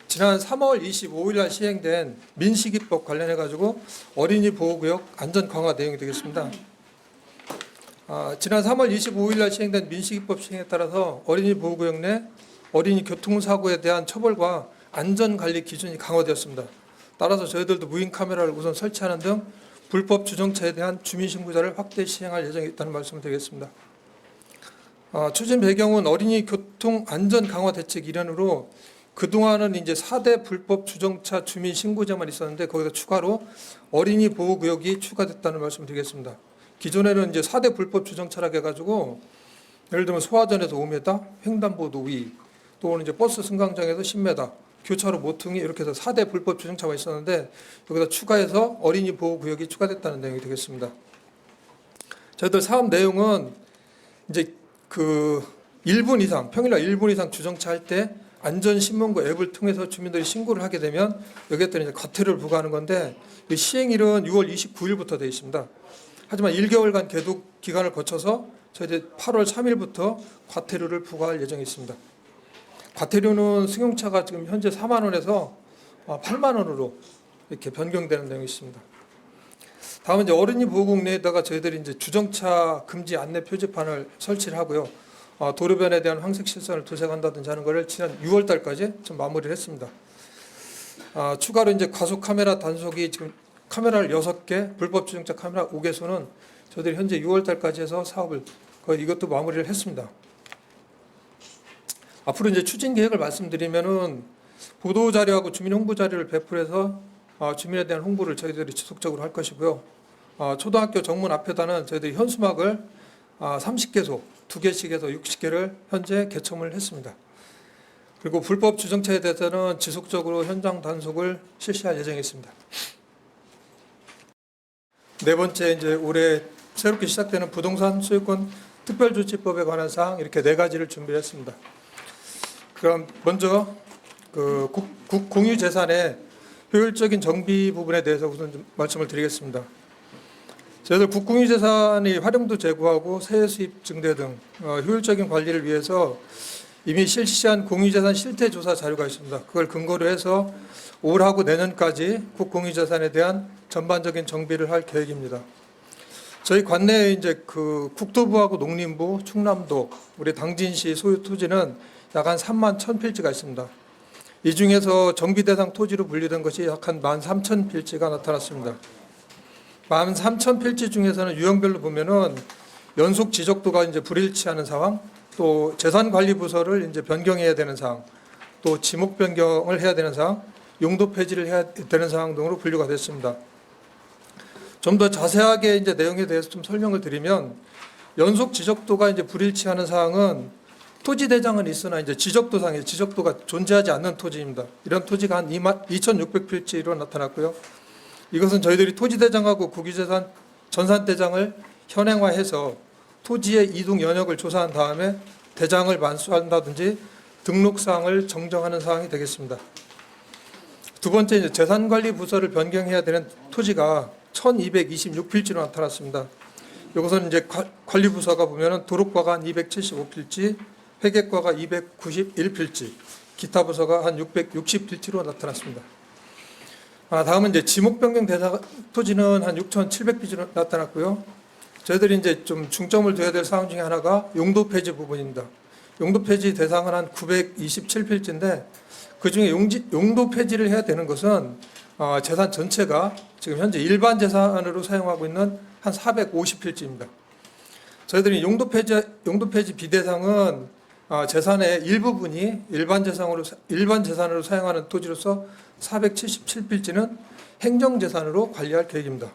지난 3월 25일 날 시행된 민식이법 관련해 가지고 어린이 보호구역 안전 강화 내용이 되겠습니다. 지난 3월 25일 날 시행된 민식이법 시행에 따라서 어린이 보호구역 내 어린이 교통사고에 대한 처벌과 안전관리 기준이 강화되었습니다. 따라서 저희들도 무인 카메라를 우선 설치하는 등 불법 주정차에 대한 주민신고자를 확대 시행할 예정이 있다는 말씀을 드리겠습니다. 추진 배경은 어린이 교통 안전 강화 대책 일환으로 그동안은 이제 4대 불법 주정차 주민 신고자만 있었는데 거기다 추가로 어린이 보호구역이 추가됐다는 말씀을 드리겠습니다. 기존에는 이제 4대 불법 주정차라고 해가지고 예를 들면 소화전에서 5m, 횡단보도 위, 또는 이제 버스 승강장에서 10m, 교차로 모퉁이 이렇게 해서 4대 불법 주정차가 있었는데 여기다 추가해서 어린이 보호구역이 추가됐다는 내용이 되겠습니다. 저희들 사업 내용은 이제 1분 이상, 평일날 1분 이상 주정차할 때 안전신문고 앱을 통해서 주민들이 신고를 하게 되면 여기에 따른 이제 과태료를 부과하는 건데 시행일은 6월 29일부터 되어 있습니다. 하지만 1개월간 계독 기간을 거쳐서 저희들 8월 3일부터 과태료를 부과할 예정이 있습니다. 과태료는 승용차가 지금 현재 4만 원에서 8만 원으로 이렇게 변경되는 내용이 있습니다. 다음은 이제 어린이 보호구역 내에다가 저희들이 이제 주정차 금지 안내 표지판을 설치를 하고요. 도로변에 대한 황색 실선을 도색한다든지 하는 것을 지난 6월 달까지 좀 마무리를 했습니다. 추가로 이제 과속 카메라 단속이 지금 카메라를 6개, 불법 주정차 카메라 5개소는 저희들이 현재 6월 달까지 해서 사업을 거의 이것도 마무리를 했습니다. 앞으로 이제 추진 계획을 말씀드리면은 보도 자료하고 주민 홍보 자료를 배포해서 주민에 대한 홍보를 저희들이 지속적으로 할 것이고요. 초등학교 정문 앞에다는 저희들이 현수막을 30개소, 2개씩 해서 60개를 현재 개첨을 했습니다. 그리고 불법 주정차에 대해서는 지속적으로 현장 단속을 실시할 예정이 있습니다. 네 번째, 이제 올해 새롭게 시작되는 부동산 소유권 특별조치법에 관한 사항 이렇게 4가지를 준비했습니다. 그럼 먼저 국 공유재산의 효율적인 정비 부분에 대해서 우선 좀 말씀을 드리겠습니다. 저희들 국공유재산이 활용도 제고하고 세액 수입 증대 등 효율적인 관리를 위해서 이미 실시한 공유재산 실태조사 자료가 있습니다. 그걸 근거로 해서 올하고 내년까지 국공유재산에 대한 전반적인 정비를 할 계획입니다. 저희 관내에 이제 국토부하고 농림부, 충남도, 우리 당진시 소유 토지는 약 한 3만 1,000필지가 있습니다. 이 중에서 정비 대상 토지로 분류된 것이 약 한 13,000필지가 나타났습니다. 13,000필지 중에서는 유형별로 보면은 연속 지적도가 이제 불일치하는 상황, 또 재산관리 부서를 이제 변경해야 되는 상황, 또 지목 변경을 해야 되는 상황, 용도 폐지를 해야 되는 상황 등으로 분류가 됐습니다. 좀 더 자세하게 이제 내용에 대해서 좀 설명을 드리면 연속 지적도가 이제 불일치하는 상황은 토지 대장은 있으나 이제 지적도상에 지적도가 존재하지 않는 토지입니다. 이런 토지가 한 2,600필지로 나타났고요. 이것은 저희들이 토지대장하고 국유재산 전산대장을 현행화해서 토지의 이동 연역을 조사한 다음에 대장을 만수한다든지 등록사항을 정정하는 사항이 되겠습니다. 두 번째, 이제 재산관리 부서를 변경해야 되는 토지가 1,226필지로 나타났습니다. 이것은 이제 관리부서가 보면은 도로과가 한 275필지, 회계과가 291필지, 기타 부서가 한 660필지로 나타났습니다. 다음은 이제 지목 변경 대상 토지는 한 6,700필지로 나타났고요. 저희들이 이제 좀 중점을 둬야 될 사항 중에 하나가 용도 폐지 부분입니다. 용도 폐지 대상은 한 927필지인데 그 중에 용도 폐지를 해야 되는 것은 재산 전체가 지금 현재 일반 재산으로 사용하고 있는 한 450필지입니다. 저희들이 용도 폐지 비대상은 재산의 일부분이 일반 재산으로 사용하는 토지로서 477필지는 행정재산으로 관리할 계획입니다.